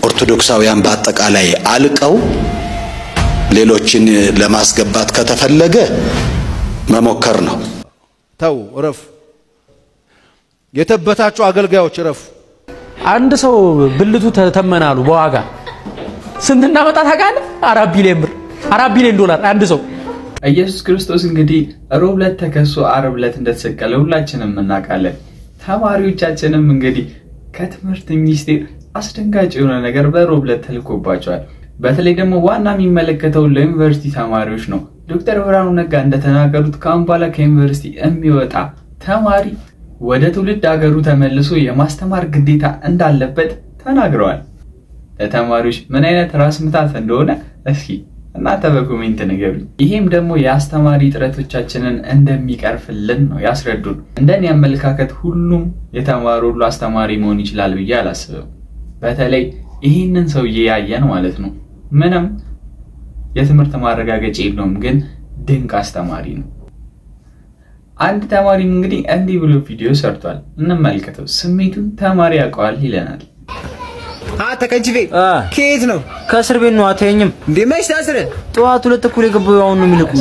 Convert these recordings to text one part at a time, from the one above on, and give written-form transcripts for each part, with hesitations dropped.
ኦርቶዶክሳውያን በአጠቃላይ አልቀው ሌሎችን ለማስገባት ከተፈለገ መሞከር ነው። ተው ረፍ የተበታችሁ አገልጋዮች ረፍ። አንድ ሰው ብልቱ ተተመናሉ በዋጋ ስንት እንዳመጣ ታውቃለህ? 4 ቢሊዮን ብር 4 ቢሊዮን ዶላር አንድ ሰው። ኢየሱስ ክርስቶስ እንግዲህ ሮብ ዕለት ተከሶ ዓርብ ዕለት እንደተሰቀለ ሁላችንም እናውቃለን። ተማሪዎቻችንም እንግዲህ ከትምህርት ሚኒስቴር አስደንጋጭ የሆነ ነገር በሮብ ዕለት ተልኮባቸዋል። በተለይ ደግሞ ዋና የሚመለከተው ለዩኒቨርሲቲ ተማሪዎች ነው። ዶክተር ብርሃኑ ነጋ እንደተናገሩት ካምፓላ ከዩኒቨርሲቲ የሚወጣ ተማሪ ወደ ትውልድ ሀገሩ ተመልሶ የማስተማር ግዴታ እንዳለበት ተናግረዋል። ለተማሪዎች ምን አይነት ራስ ምታት እንደሆነ እስኪ እናንተ በኮሜንት ንገሩኝ። ይሄም ደግሞ የአስተማሪ ጥረቶቻችንን እንደሚቀርፍልን ነው ያስረዱን። እንደኔ አመለካከት ሁሉም የተማሩ ሁሉ አስተማሪ መሆን ይችላል ብዬ አላስብም። በተለይ ይሄንን ሰውዬ ያየን ማለት ነው ምንም የትምህርት ማረጋገጫ የለውም ግን ድንቅ አስተማሪ ነው። አንድ ተማሪ እንግዲህ እንዲህ ብሎ ቪዲዮ ሰርቷል። እንመልከተው። ስሜቱን ተማሪ ያውቀዋል ይለናል። ተከጅቤ ከየት ነው? ከእስር ቤት ነው። አትየኝም እንዴ? መች ታስረ? ጠዋት 2 ተኩል የገባው አሁን ነው የሚልኩ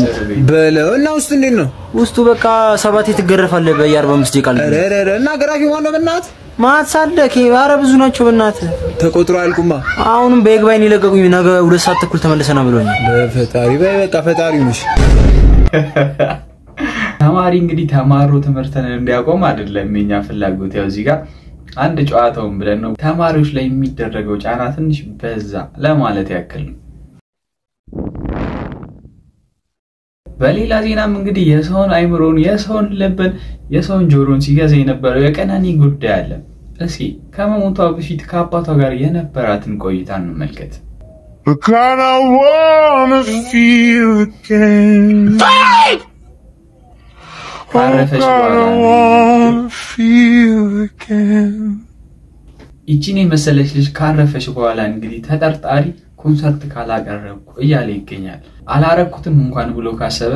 በለው እና ውስጥ እንዴት ነው? ውስጡ በቃ 7 ትገረፋለህ በየ45 ደቂቃ ላይ። ረረረ እና ገራፊ ማን ነው በእናት? ማትሳለከ ኧረ ብዙ ናቸው በእናት ተቆጥሮ አልቁማ። አሁንም በየግባይን ይለቀቁኝ ነገ 2 ሰዓት ተኩል ተመለሰና ብሎኛል። በፈጣሪ በቃ ፈጣሪው ነሽ። ተማሪ እንግዲህ ተማሩ ትምህርትን እንዲያቆም አይደለም የኛ ፍላጎት። ያው እዚህ ጋር አንድ ጨዋታውን ብለን ነው ተማሪዎች ላይ የሚደረገው ጫና ትንሽ በዛ ለማለት ያክል ነው። በሌላ ዜናም እንግዲህ የሰውን አይምሮን የሰውን ልብን የሰውን ጆሮን ሲገዛ የነበረው የቀነኒ ጉዳይ አለ። እስኪ ከመሞቷ በፊት ከአባቷ ጋር የነበራትን ቆይታ እንመልከት። Because I wanna feel again. ይቺን የመሰለች ልጅ ካረፈች በኋላ እንግዲህ ተጠርጣሪ ኮንሰርት ካላቀረብኩ እያለ ይገኛል። አላረኩትም እንኳን ብሎ ካሰበ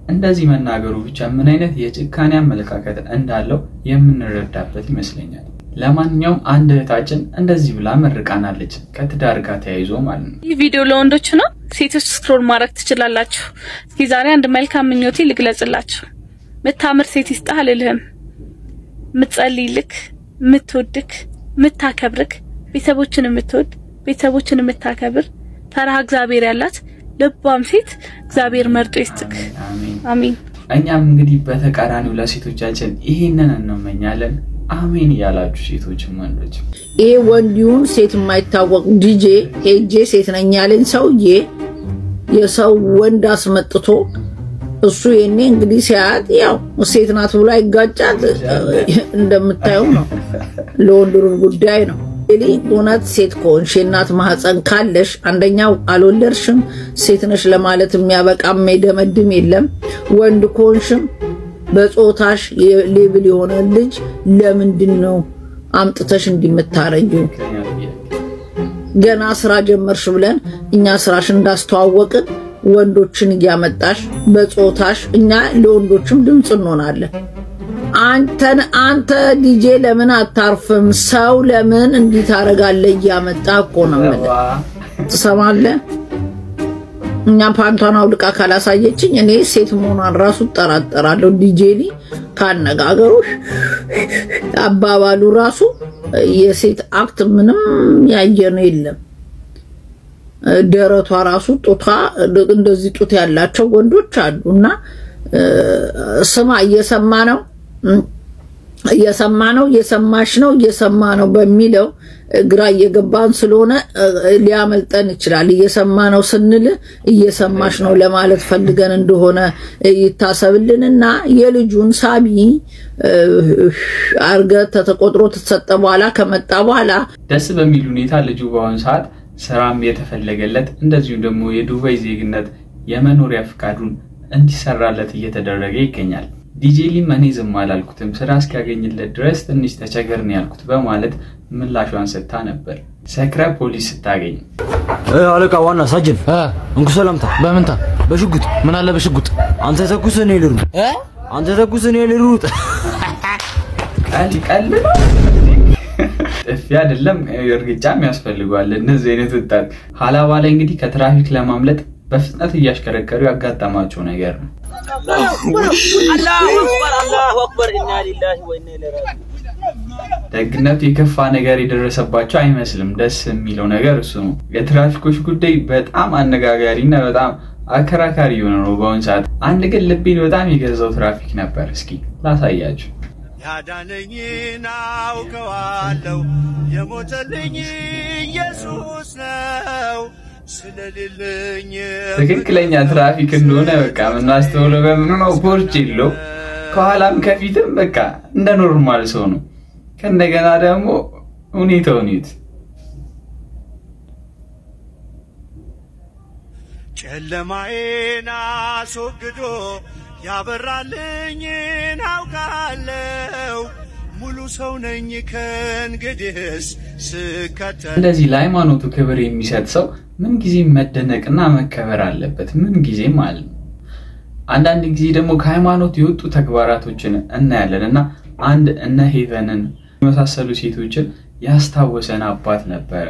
እንደዚህ መናገሩ ብቻ ምን አይነት የጭካኔ አመለካከት እንዳለው የምንረዳበት ይመስለኛል። ለማንኛውም አንድ እህታችን እንደዚህ ብላ መርቃናለች ከትዳር ጋር ተያይዞ ማለት ነው። ይህ ቪዲዮ ለወንዶች ነው። ሴቶች ስክሮል ማድረግ ትችላላችሁ። እስኪ ዛሬ አንድ መልካም ምኞቴ ልግለጽላችሁ። ምታምር ሴት ይስጥህ አልልህም። ምትጸልይልክ፣ ምትወድክ፣ ምታከብርክ፣ ቤተሰቦችን ምትወድ፣ ቤተሰቦችን ምታከብር፣ ፈራህ እግዚአብሔር ያላት ልባም ሴት እግዚአብሔር መርጦ ይስጥክ። አሜን። እኛም እንግዲህ በተቃራኒው ለሴቶቻችን ይሄንን እንመኛለን። አሜን ያላችሁ ሴቶችም ወንዶች። ይሄ ወንዲውን ሴት የማይታወቅ ዲጄ ሄጄ ሴት ነኝ ያለኝ ሰውዬ የሰው ወንድ አስመጥቶ እሱ የኔ እንግዲህ ሲያት ያው ሴት ናት ብሎ አይጋጫት እንደምታየው ነው። ለወንድሩ ጉዳይ ነው። እሊ ዶናት ሴት ኮንሽ እናት ማህፀን ካለሽ አንደኛው አልወለድሽም ሴት ነሽ ለማለት የሚያበቃም መደምድም የለም። ወንድ ኮንሽም በጾታሽ ሌብል የሆነ ልጅ ለምንድን ነው አምጥተሽ እንዲመታረጂው? ገና ስራ ጀመርሽ ብለን እኛ ስራሽ እንዳስተዋወቅን ወንዶችን ያመጣሽ በጾታሽ እኛ ለወንዶችም ድምጽ እንሆናለን። አንተ ዲጄ ለምን አታርፍም? ሰው ለምን እንዲህ ታረጋለህ? ያመጣ እኮ ነው ማለት ትሰማለህ? እኛ ፓንቷን አውልቃ ካላሳየችኝ እኔ ሴት መሆኗን ራሱ ጠራጠራለሁ። ዲጄሊ ካነጋገሩ አባባሉ ራሱ የሴት አክት ምንም ያየነው የለም። ደረቷ ራሱ ጡቷ እንደዚህ ጡት ያላቸው ወንዶች አሉና ስማ እየሰማ ነው በሚለው ግራ እየገባን ስለሆነ ሊያመልጠን ይችላል። እየሰማ ነው ስንል እየሰማሽ ነው ለማለት ፈልገን እንደሆነ ይታሰብልንና የልጁን ሳቢ አርገ ተቆጥሮ ተሰጠ በኋላ ከመጣ በኋላ ደስ በሚል ሁኔታ ልጁ በአሁን ሰዓት ስራም የተፈለገለት እንደዚሁ ደግሞ የዱባይ ዜግነት የመኖሪያ ፍቃዱን እንዲሰራለት እየተደረገ ይገኛል። ዲጄሊ ማኔ ዝም አላልኩትም ስራ እስኪያገኝለት ድረስ ትንሽ ተቸገርን ያልኩት በማለት ምላሿን ሰጥታ ነበር። ሰክራ ፖሊስ ስታገኝ አለቃ ዋና ሳጅን እንኩ ሰላምታ በመንታ በሽጉጥ ምን አለ በሽጉጥ አንተ ተኩስ እኔ ልሩጥ አንተ ተኩስ እኔ ልሩጥ ቀል ጥፊ አይደለም እርግጫም ያስፈልጋል እነዚህ አይነት ወጣት ሐላባ ላይ እንግዲህ ከትራፊክ ለማምለጥ በፍጥነት እያሽከረከሩ ያጋጠማቸው ነገር ነው። አላሁ አክበር ኢና ሊላሂ ወኢና ኢለይሂ ራጂዑን ደግነቱ የከፋ ነገር የደረሰባቸው አይመስልም። ደስ የሚለው ነገር እሱ ነው። የትራፊኮች ጉዳይ በጣም አነጋጋሪና በጣም አከራካሪ የሆነ ነው በአሁን ሰዓት። አንድ ግን ልቤን በጣም የገዛው ትራፊክ ነበር። እስኪ ላሳያችሁ። ያዳነኝን አውቀዋለሁ የሞተልኝ ኢየሱስ ነው ስለሌለኝ ትክክለኛ ትራፊክ እንደሆነ በቃ ምን አስተውለው በምን ነው ፖርቼሎ ከኋላም ከፊትም በቃ እንደ ኖርማል ሰው ነው። ከእንደገና ደግሞ ሁኔታውን ይት ጨለማዬን አስወግዶ ያበራልኝን አውቃለሁ ሙሉ ሰው ነኝ ከእንግዲህስ ስከተል። እንደዚህ ለሃይማኖቱ ክብር የሚሰጥ ሰው ምን ጊዜም መደነቅና መከበር አለበት። ምን ጊዜም ማለት ነው። አንዳንድ ጊዜ ደግሞ ከሃይማኖት የወጡ ተግባራቶችን እናያለንና አንድ እነ ሄቨንን የመሳሰሉ ሴቶችን ያስታወሰን አባት ነበር።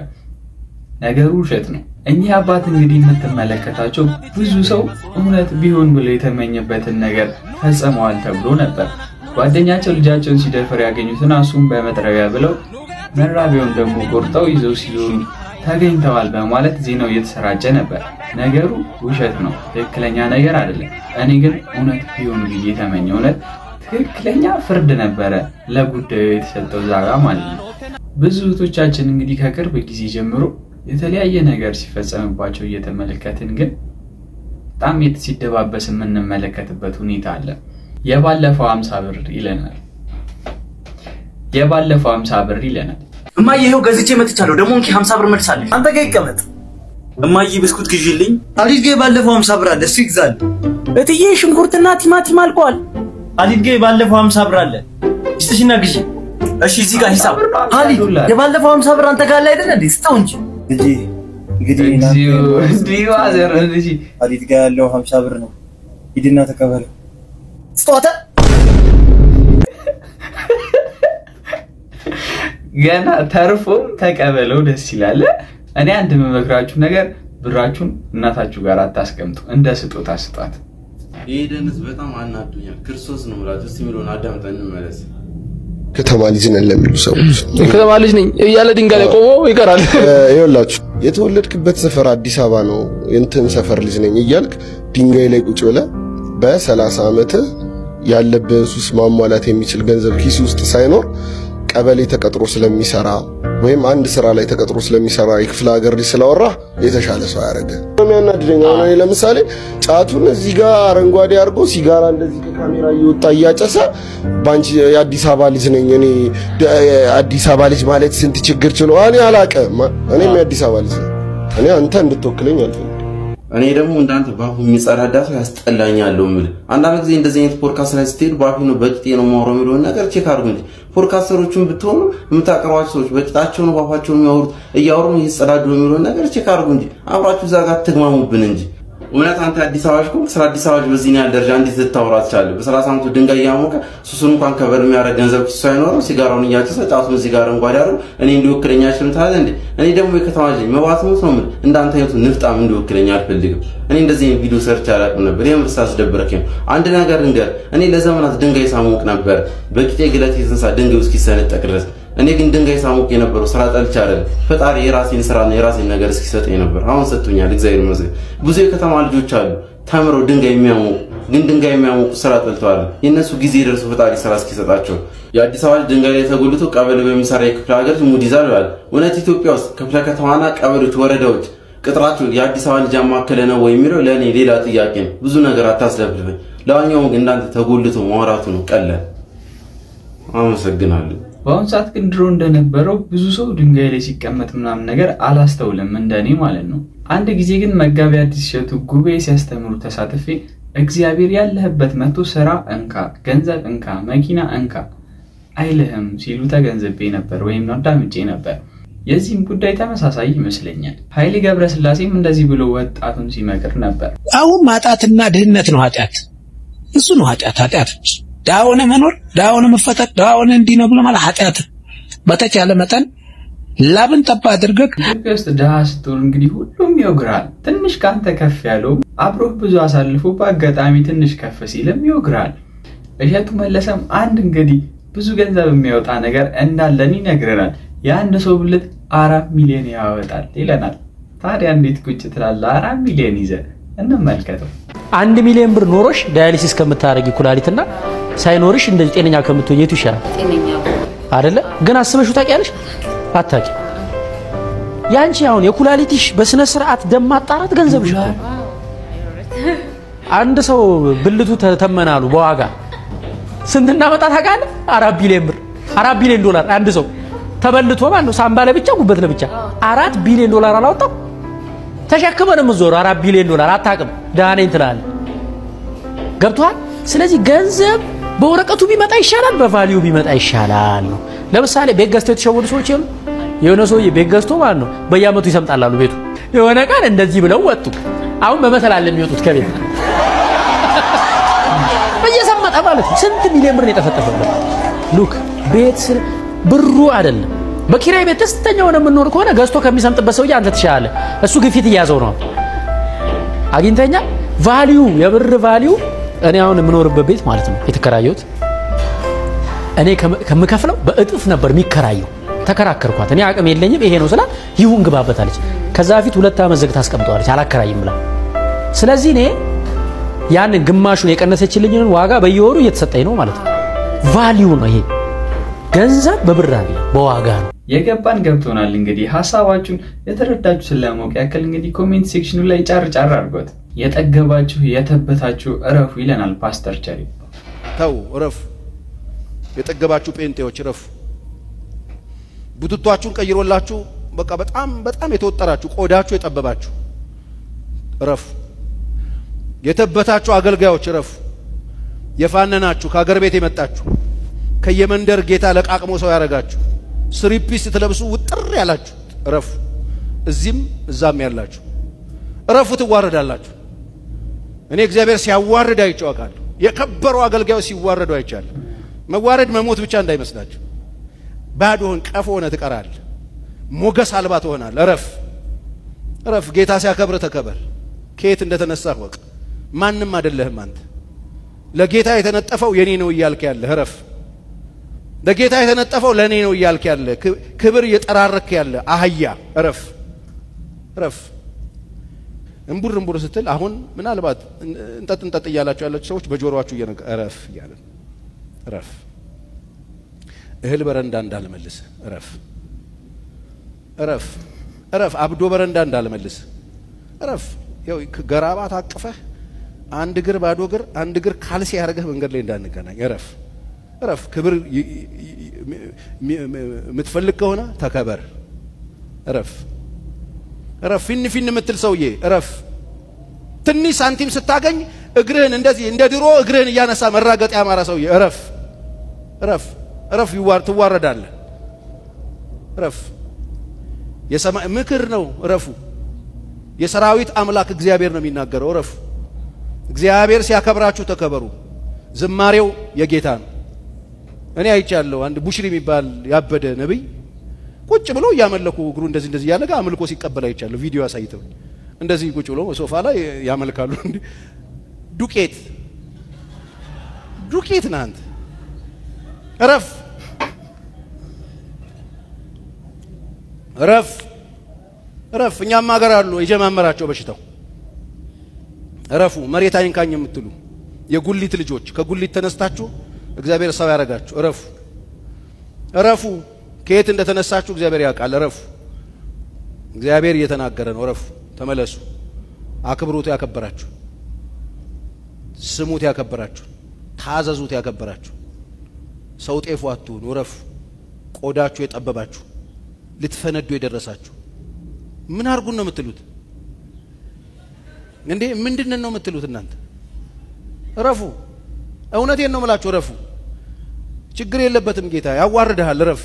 ነገሩ ውሸት ነው። እኚህ አባት እንግዲህ የምትመለከታቸው ብዙ ሰው እውነት ቢሆን ብሎ የተመኘበትን ነገር ፈጽመዋል ተብሎ ነበር። ጓደኛቸው ልጃቸውን ሲደፍር ያገኙትና እሱም በመጥረቢያ ብለው መራቢያውን ደግሞ ቆርጠው ይዘው ሲዞሩ ተገኝተዋል በማለት ዜናው እየተሰራጨ ነበር። ነገሩ ውሸት ነው። ትክክለኛ ነገር አይደለም። እኔ ግን እውነት ቢሆን ብዬ የተመኘው እውነት ትክክለኛ ፍርድ ነበረ ለጉዳዩ የተሰጠው ዛጋ ማለት ነው። ብዙ እህቶቻችን እንግዲህ ከቅርብ ጊዜ ጀምሮ የተለያየ ነገር ሲፈጸምባቸው እየተመለከትን ግን በጣም ሲደባበስ የምንመለከትበት ሁኔታ አለ። የባለፈው 50 ብር ይለናል። የባለፈው 50 ብር ይለናል። እማዬ ይሄው ገዝቼ መጥቻለሁ። ደግሞ እንኪ 50 ብር መልሳለሽ። አንተ ጋር ይቀመጥ። እማዬ ብስኩት ግዢልኝ። አሊድ ጋር ባለፈው 50 ብር አለ እሱ ይግዛል። እትዬ ሽንኩርትና ቲማቲም አልቋል። አሊድ ጋር ባለፈው 50 ብር አለ እስቲሽና ግዢ። እሺ እዚህ ጋር ሂሳብ። አሊድ የባለፈው 50 ብር አንተ ጋር ላይ አይደል እንዴ? ስጠው እንጂ እንግዲህ ዲዋዘር እንጂ አሊድ ጋር ያለው 50 ብር ነው። ሂድና ተቀበለው። ስጦታ ገና ተርፎም ተቀበለው ደስ ይላል። እኔ አንድ መመክራችሁ ነገር ብራችሁን እናታችሁ ጋር አታስቀምጡ፣ እንደ ስጦታ ስጧት። ይሄደንስ በጣም አናዱኛል። ክርስቶስ ነው ማለት እስቲ ሚሊዮን አዳምጠን እንመለስ። ከተማ ልጅ ነን ለሚሉ ሰዎች ከተማ ልጅ ነኝ እያለ ድንጋይ ላይ ቆሞ ይቀራል። ይኸውላችሁ የተወለድክበት ሰፈር አዲስ አበባ ነው እንትን ሰፈር ልጅ ነኝ እያልክ ድንጋይ ላይ ቁጭ ብለህ በ30 ዓመት ያለብህን ሱስ ማሟላት የሚችል ገንዘብ ኪስ ውስጥ ሳይኖር ቀበሌ ተቀጥሮ ስለሚሰራ ወይም አንድ ስራ ላይ ተቀጥሮ ስለሚሰራ የክፍለ ሀገር ልጅ ስለወራ የተሻለ ሰው ያረገ የሚያናድደኝ ነው። እኔ ለምሳሌ ጫቱን እዚህ ጋር አረንጓዴ አድርጎ ሲጋራ እንደዚህ ከካሜራ እየወጣ እያጨሰ ባንቺ የአዲስ አበባ ልጅ ነኝ እኔ አዲስ አበባ ልጅ ማለት ስንት ችግር ችሎ እኔ አላቀም። እኔም የአዲስ አበባ ልጅ ነኝ። እኔ አንተ እንድትወክለኝ አልፈልግም። እኔ ደግሞ እንዳንተ ባፉ የሚጸዳዳ ሰው ያስጠላኛል ማለት አንዳንድ ጊዜ እንደዚህ አይነት ፖድካስት ላይ ስትሄዱ ባፉ ነው በቂጤ ነው ማውራው የሚለው ነገር ቼክ አድርጉ እንጂ ፖድካስተሮቹን ብትሆኑ የምታቀርቧቸው ሰዎች በቂጣቸው ነው ባፋቸው የሚያወሩት እያወሩ ይጸዳዱ የሚለው ነገር ቼክ አድርጉ እንጂ አብራችሁ እዛ ጋር ተግማሙብን እንጂ እውነት አንተ አዲስ አበባ እኮ ስለ አዲስ አበባ በዚህ ነው ደረጃ እንዴት ልታወራ ትችላለህ? በ30 ዓመቱ ድንጋይ ያሞቀ ሱሱን እንኳን ከበር የሚያረግ ገንዘብ ሳይኖረው ሲጋራውን እያጨሰ ጫቱን ሲጋራ እንኳን ያረው እኔ እንዲወክለኛ ሽምታለ እንዴ? እኔ ደግሞ የከተማ ልጅ መባትሙት ነው ምን እንዳንተ አይነቱ ንፍጣም እንዲወክለኛ አልፈልግም። እኔ እንደዚህ ቪዲዮ ሰርች አላውቅም ነበር። ይሄን ምሳስ ደብረከኝ አንድ ነገር እንገር እኔ ለዘመናት ድንጋይ ሳሞቅ ነበር በቂጤ ግለት የተንሳ ድንጋይ እስኪሰነጠቅ ድረስ እኔ ግን ድንጋይ ሳሞቅ የነበረው ስራ ጠልቻ አይደል ፈጣሪ የራሴን ስራና የራሴን ነገር እስኪሰጠኝ ነበር። አሁን ሰጥቶኛል እግዚአብሔር ይመስገን። ብዙ የከተማ ልጆች አሉ ተምረው ድንጋይ የሚያሞቁ ግን ድንጋይ የሚያሞቁ ስራ ጠልተዋል። የነሱ ጊዜ ደርሶ ፈጣሪ ስራ እስኪሰጣቸው የአዲስ አበባ ድንጋይ ላይ ተጎልቶ ቀበሌ በሚሰራ የክፍለ ሀገር ሙድ ይዛል ይላል። እውነት ኢትዮጵያ ውስጥ ክፍለ ከተማና ቀበሌዎች ወረዳዎች ቅጥራቸው የአዲስ አበባ ልጅ ያማከለ ነው ወይ የሚለው ለኔ ሌላ ጥያቄ ነው። ብዙ ነገር አታስለፍልፈኝ። ለዋኛው ግን እንዳንተ ተጎልቶ ማውራቱ ነው ቀላል። አመሰግናለሁ። በአሁን ሰዓት ግን ድሮ እንደነበረው ብዙ ሰው ድንጋይ ላይ ሲቀመጥ ምናምን ነገር አላስተውልም እንደኔ ማለት ነው። አንድ ጊዜ ግን መጋቢ አዲስ እሸቱ ጉባኤ ሲያስተምሩ ተሳትፌ እግዚአብሔር ያለህበት መቶ ስራ እንካ፣ ገንዘብ እንካ፣ መኪና እንካ አይልህም ሲሉ ተገንዝቤ ነበር ወይም አዳምጬ ነበር። የዚህም ጉዳይ ተመሳሳይ ይመስለኛል። ኃይሌ ገብረስላሴም እንደዚህ ብሎ ወጣቱን ሲመክር ነበር። አሁን ማጣትና ድህነት ነው ኃጢአት። እሱ ነው ኃጢአት ዳውን መኖር ዳውን መፈጠር ዳውን እንዲህ ነው ብሎ ማለት ኃጢአት። በተቻለ መጠን ላብን ጠባ አድርገህ ኢትዮጵያ ውስጥ ድሃ ስትሆን እንግዲህ ሁሉም ይወግራል። ትንሽ ካንተ ከፍ ያለው አብሮህ ብዙ አሳልፎ በአጋጣሚ ትንሽ ከፍ ሲልም ይወግራል። እሸቱ መለሰም አንድ እንግዲህ ብዙ ገንዘብ የሚያወጣ ነገር እንዳለን ይነግረናል። የአንድ ሰው ብልት 4 ሚሊዮን ያወጣል ይለናል። ታዲያ እንዴት ቁጭ ትላለህ? 4 ሚሊዮን ይዘህ እንመልከተው። 1 ሚሊዮን ብር ኖሮሽ ዳያሊሲስ ከምታረጊ ኩላሊትና ሳይኖርሽ እንደዚህ ጤነኛ ከምትሆኚ የቱ ይሻላል? ጤነኛ አይደለ? ግን አስበሽው ታውቂያለሽ? አታውቂ። ያንቺ አሁን የኩላሊትሽ በስነ ስርዓት ደም ማጣራት ገንዘብሽ ነው። አንድ ሰው ብልቱ ተመናሉ በዋጋ ስንት እንዳመጣ ታውቃለህ? 4 ቢሊዮን ብር 4 ቢሊዮን ዶላር አንድ ሰው ተበልቶ ማለት ነው። ሳምባ ለብቻ ጉበት ለብቻ 4 ቢሊዮን ዶላር አላወጣው። ተሸክመን የምትዞረው 4 ቢሊዮን ዶላር አታውቅም። ደህና ነኝ ትላለህ። ገብቶሃል? ስለዚህ ገንዘብ በወረቀቱ ቢመጣ ይሻላል በቫልዩ ቢመጣ ይሻላል ነው። ለምሳሌ ቤት ገዝተው የተሸወዱ ሰዎች ይሉ የሆነ ሰውዬ ቤት ገዝቶ ማለት ነው በየአመቱ ይሰምጣላሉ ቤቱ የሆነ ቃል እንደዚህ ብለው ወጡ። አሁን በመሰላል የሚወጡት ከቤት በየሰመጣ ማለት ነው። ስንት ሚሊዮን ብር የጠፈጠፈበት ሉክ ቤት ብሩ አይደለም። በኪራይ ቤት ደስተኛው ነው የምንኖር ከሆነ ገዝቶ ከሚሰምጥበት ሰውዬ አንተ ትሻላለህ። እሱ ግፊት እያዘው ነው። አግኝተኛ ቫልዩ የብር ቫልዩ እኔ አሁን የምኖርበት ቤት ማለት ነው የተከራየሁት እኔ ከምከፍለው በእጥፍ ነበር የሚከራየው። ተከራከርኳት። እኔ አቅም የለኝም ይሄ ነው ስላ ይሁን ግባበታለች። ከዛ ፊት 2 አመት ዘግታ አስቀምጠዋለች አላከራይም ብላ። ስለዚህ እኔ ያን ግማሹን የቀነሰችልኝን ዋጋ በየወሩ እየተሰጠኝ ነው ማለት ነው። ቫልዩ ነው ይሄ። ገንዘብ በብር አይደለም በዋጋ ነው። የገባን ገብቶናል። እንግዲህ ሐሳባችሁን የተረዳችሁ ስለማወቅ ያክል እንግዲህ ኮሜንት ሴክሽኑ ላይ ጫር አድርጉት። የጠገባችሁ የተበታችሁ እረፉ ይለናል ፓስተር ቸሪ። ተው እረፉ። የጠገባችሁ ጴንጤዎች እረፉ። ቡትቷችሁን ቀይሮላችሁ በቃ በጣም የተወጠራችሁ ቆዳችሁ የጠበባችሁ እረፉ። የተበታችሁ አገልጋዮች እረፉ። የፋነናችሁ ከሀገር ቤት የመጣችሁ ከየመንደር ጌታ ለቃቅሞ ሰው ያረጋችሁ ስሪፒስ ተለብሱ ውጥር ያላችሁ እረፉ። እዚህም እዛም ያላችሁ እረፉ። ትዋረዳላችሁ። እኔ እግዚአብሔር ሲያዋርድ አይቻለሁ። የከበሩ አገልጋዮች ሲዋረዱ አይቻለሁ። መዋረድ መሞት ብቻ እንዳይመስላችሁ። ባዶን ቀፎ ሆነ ትቀራለህ። ሞገስ አልባ ትሆናለህ። እረፍ። ጌታ ሲያከብር ተከበር። ከየት እንደተነሳህ ወቅ። ማንም አይደለህም አንተ። ለጌታ የተነጠፈው የኔ ነው እያልክ ያለህ እረፍ። ለጌታ የተነጠፈው ለኔ ነው እያልክ ያለህ ክብር እየጠራረክ ያለህ አህያ እረፍ። እንቡር ስትል አሁን ምናልባት እንጠጥ እያላችሁ ያላችሁ ሰዎች በጆሮአችሁ እየነገ እረፍ። እህል በረንዳ እንዳልመልስ እረፍ። አብዶ በረንዳ እንዳልመልስ እረፍ። ያው ገራባ ታቅፈህ አንድ እግር ባዶ እግር አንድ እግር ካልሲ ያረገህ መንገድ ላይ እንዳንገናኝ እረፍ። ክብር የምትፈልግ ከሆነ ተከበር። እረፍ። ፊን የምትል ሰውዬ እረፍ። ትንሽ ሳንቲም ስታገኝ እግርህን እንደዚህ እንደ ድሮ እግርህን እያነሳ መራገጥ ያማራ ሰውዬ እረፍ። ትዋረዳለህ። እረፍ። የሰማይ ምክር ነው። እረፉ። የሰራዊት አምላክ እግዚአብሔር ነው የሚናገረው። እረፉ። እግዚአብሔር ሲያከብራችሁ ተከበሩ። ዝማሬው የጌታ ነው። እኔ አይቻለሁ አንድ ቡሽሪ የሚባል ያበደ ነብይ ቁጭ ብሎ ያመለኩ እግሩ እንደዚህ ያለጋ አምልኮ ሲቀበል አይቻለሁ። ቪዲዮ አሳይተው እንደዚህ ቁጭ ብሎ ሶፋ ላይ ያመልካሉ። ዱቄት ነህ አንተ። እረፍ። እኛም ሀገር አሉ የጀማመራቸው በሽታው። እረፉ። መሬት አይንካኝ የምትሉ የጉሊት ልጆች ከጉሊት ተነስታችሁ እግዚአብሔር ሰው ያረጋችሁ እረፉ። ከየት እንደተነሳችሁ እግዚአብሔር ያውቃል። እረፉ። እግዚአብሔር እየተናገረ ነው። እረፉ። ተመለሱ። አክብሩት ያከበራችሁ፣ ስሙት ያከበራችሁ፣ ታዘዙት ያከበራችሁ። ሰው ጤፉ አትሁኑ። እረፉ። ቆዳችሁ የጠበባችሁ ልትፈነዱ የደረሳችሁ ምን አርጉን ነው የምትሉት እንዴ? ምንድነው ነው የምትሉት እናንተ? እረፉ። እውነቴን ነው የምላችሁ። እረፉ። ችግር የለበትም ጌታ ያዋርዳል። እረፍ።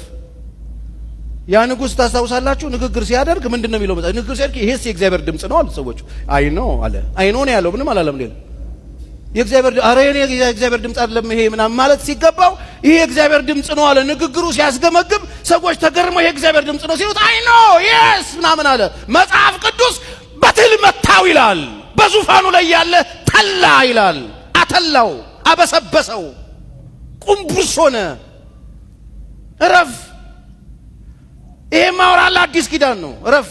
ያ ንጉስ ታስታውሳላችሁ? ንግግር ሲያደርግ ምንድነው የሚለው? ንግግር ሲያደርግ ይሄስ የእግዚአብሔር ድምጽ ነው አሉ ሰዎች። አይ ነው አለ። አይ ነው ያለው ምንም አላለም። ሌላ የእግዚአብሔር አረ የኔ የእግዚአብሔር ድምጽ አይደለም ይሄ ምናምን ማለት ሲገባው ይሄ እግዚአብሔር ድምጽ ነው አለ ንግግሩ ሲያስገመግም ሰዎች ተገርመው ይሄ እግዚአብሔር ድምጽ ነው ሲሉት አይ ኖ yes ምናምን አለ መጽሐፍ ቅዱስ በትል መታው ይላል በዙፋኑ ላይ ያለ ተላ ይላል አተላው አበሰበሰው ቁምቡስ ሆነ ረፍ ይሄ ማውራላ አዲስ ኪዳን ነው ረፍ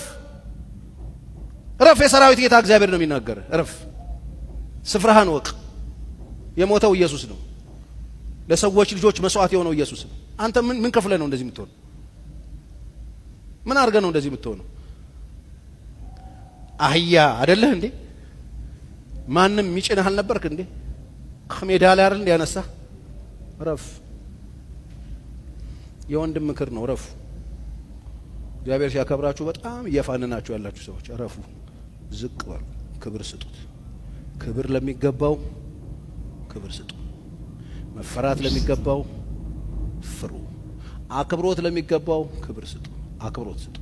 የሰራዊት ጌታ እግዚአብሔር ነው የሚናገር ረፍ ስፍራህን ወቅ የሞተው ኢየሱስ ነው ለሰዎች ልጆች መስዋዕት የሆነው ኢየሱስ ነው አንተ ምን ከፍለ ነው እንደዚህ የምትሆነው ምን አርገ ነው እንደዚህ የምትሆነው አህያ አይደለህ እንዴ ማንንም ሚጭነህ አልነበርክ እንዴ ከሜዳ ላይ አይደል ያነሳ ረፍ የወንድም ምክር ነው ረፍ እግዚአብሔር ሲያከብራችሁ በጣም እያፋነናችሁ ያላችሁ ሰዎች ረፉ ዝቅ በሉ ክብር ስጡት ክብር ለሚገባው ክብር ስጡ መፈራት ለሚገባው ፍሩ አክብሮት ለሚገባው ክብር ስጡ አክብሮት ስጡ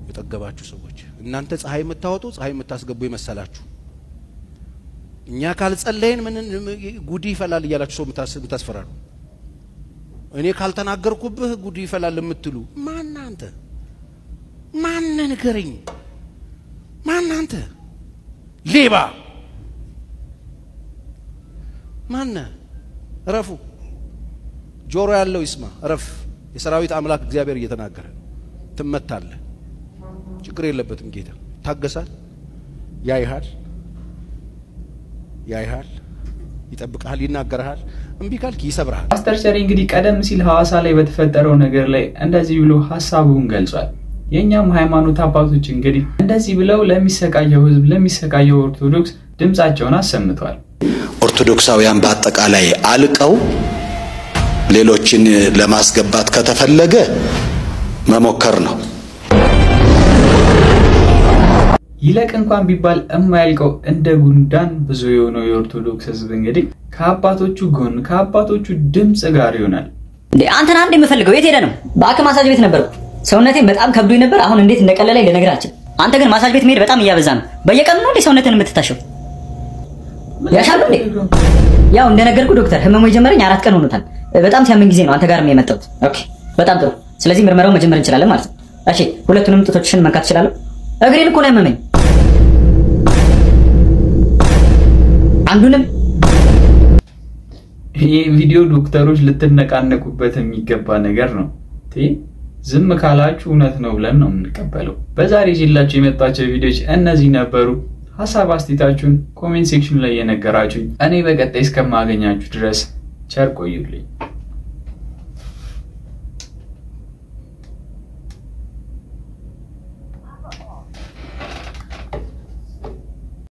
የተገባችሁ ሰዎች እናንተ ፀሐይ የምታወጡ ፀሐይ የምታስገቡ ይመሰላችሁ እኛ ካልጸለይን ምን ጉዲ ይፈላል ይያላችሁ ሰው የምታስፈራሩ እኔ ካልተናገርኩብህ ጉዲ ይፈላል የምትሉ ማን አንተ ማን ንገረኝ ማን አንተ ሌባ ማን ረፉ ጆሮ ያለው ይስማ ረፍ የሰራዊት አምላክ እግዚአብሔር እየተናገረ ትመታለህ ችግር የለበትም ጌታ ታገሳል ያይሃል ይጠብቃል ይናገራል እንቢ ካልክ ይሰብራል ፓስተር ቸሪ እንግዲህ ቀደም ሲል ሐዋሳ ላይ በተፈጠረው ነገር ላይ እንደዚህ ብሎ ሐሳቡን ገልጿል የኛም ሃይማኖት አባቶች እንግዲህ እንደዚህ ብለው ለሚሰቃየው ህዝብ ለሚሰቃየው ኦርቶዶክስ ድምጻቸውን አሰምተዋል ኦርቶዶክሳውያን በአጠቃላይ አልቀው ሌሎችን ለማስገባት ከተፈለገ መሞከር ነው ይለቅ እንኳን ቢባል እማይልቀው እንደ ጉንዳን ብዙ የሆነው የኦርቶዶክስ ህዝብ እንግዲህ ከአባቶቹ ጎን ከአባቶቹ ድምጽ ጋር ይሆናል እንዴ አንተና አንዴ የምፈልገው የት ሄደ ነው ባክ ማሳጅ ቤት ነበርኩ ሰውነቴን በጣም ከብዶኝ ነበር አሁን እንዴት እንደቀለለኝ ልነግራችሁ አንተ ግን ማሳጅ ቤት መሄድ በጣም እያበዛ ነው በየቀኑ ነው እንዴ ሰውነትን የምትታሸው ያሻሉ እንዴ ያው እንደነገርኩ ዶክተር ህመሙ የጀመረኝ 4 ቀን ሆኖታል በጣም ሲያመኝ ጊዜ ነው አንተ ጋር የመጣሁት ኦኬ በጣም ጥሩ ስለዚህ ምርመራው መጀመር እንችላለን ማለት ነው እሺ ሁለቱንም ጡቶችሽን መንካት ይችላል እግሬን እኮ ነው ያመመኝ አንዱንም ይሄ ቪዲዮ ዶክተሮች ልትነቃነቁበት የሚገባ ነገር ነው ዝም ካላችሁ እውነት ነው ብለን ነው የምንቀበለው በዛሬ ይዤላችሁ የመጣቸው ቪዲዮዎች እነዚህ ነበሩ ሐሳብ አስተያየታችሁን ኮሜንት ሴክሽን ላይ የነገራችሁኝ እኔ በቀጣይ እስከማገኛችሁ ድረስ ቸር ቆዩልኝ